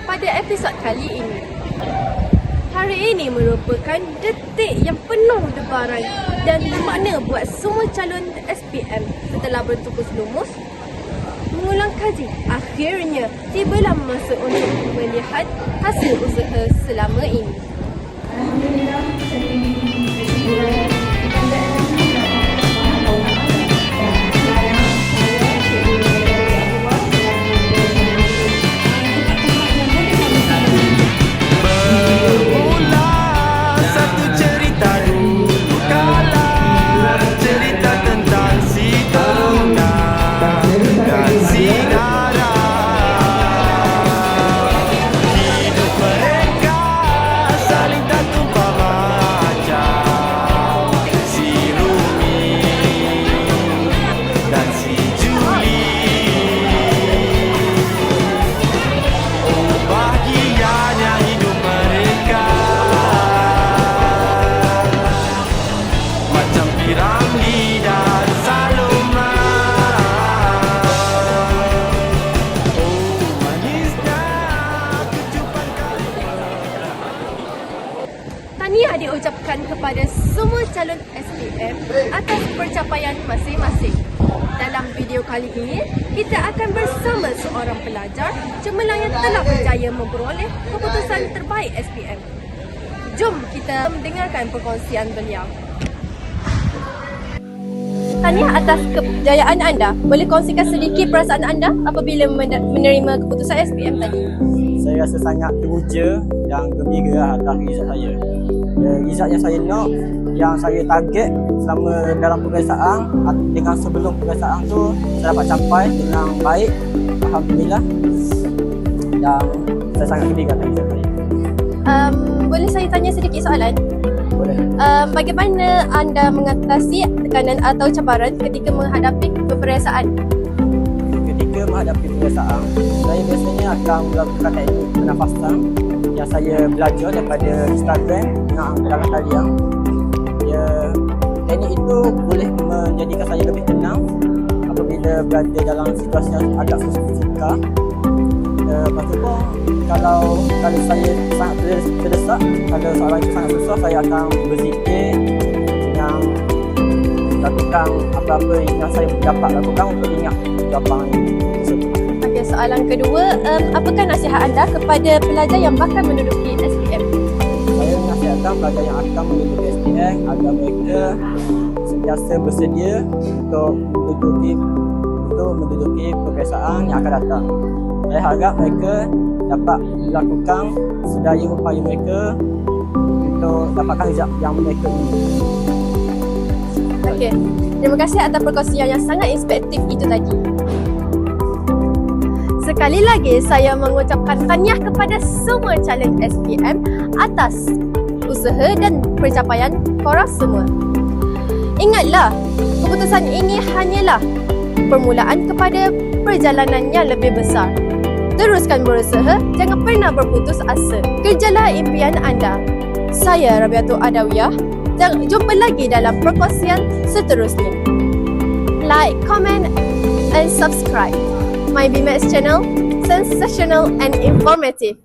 pada episod kali ini. Hari ini merupakan detik yang penuh debaran dan bermakna buat semua calon SPM setelah bertukus lumus mengulang kaji. Akhirnya tibalah masa untuk melihat hasil usaha selama ini. Alhamdulillah, tahniah diucapkan kepada semua calon SPM atas pencapaian masing-masing. Dalam video kali ini, kita akan bersama seorang pelajar cemerlang yang telah berjaya memperoleh keputusan terbaik SPM. Jom kita mendengarkan perkongsian beliau. Tahniah atas kejayaan anda. Boleh kongsikan sedikit perasaan anda apabila menerima keputusan SPM tadi? Saya rasa sangat teruja dan gembira atas result saya. Result yang saya nak, yang saya target selama dalam peperiksaan dengan sebelum peperiksaan tu saya dapat capai dengan baik, alhamdulillah. Dan saya sangat gembira atas result saya. Boleh saya tanya sedikit soalan? Boleh. Bagaimana anda mengatasi tekanan atau cabaran ketika menghadapi peperiksaan? Ketika menghadapi peperiksaan, saya biasanya akan melakukan teknik pernafasan yang saya belajar daripada Instagram dengan dalam talian. Teknik itu boleh menjadikan saya lebih tenang apabila berada dalam situasi yang agak sukar. Lepas tu pun, kalau saya sangat terdesak, kalau soalan itu sangat susah, saya akan berzikir yang lakukan apa-apa yang saya dapat lakukan untuk ingat jawapan tersebut. Okey, soalan kedua, apakah nasihat anda kepada pelajar yang bakal menduduki SPM? Saya menasihatkan pelajar yang akan menduduki SPM agar mereka sentiasa bersedia untuk menduduki peperiksaan yang akan datang. Saya harap mereka dapat melakukan sedaya upaya mereka untuk dapatkan result yang mereka ingin. Okey, terima kasih atas perkongsian yang sangat inspektif itu tadi. Sekali lagi saya mengucapkan tahniah kepada semua calon SPM atas usaha dan pencapaian korang semua. Ingatlah, keputusan ini hanyalah permulaan kepada perjalanan yang lebih besar. Teruskan berusaha, jangan pernah berputus asa. Kejarlah impian anda. Saya Rabiatul Adawiyah. Jumpa lagi dalam perkongsian seterusnya. Like, comment and subscribe my BMAX channel, sensational and informative.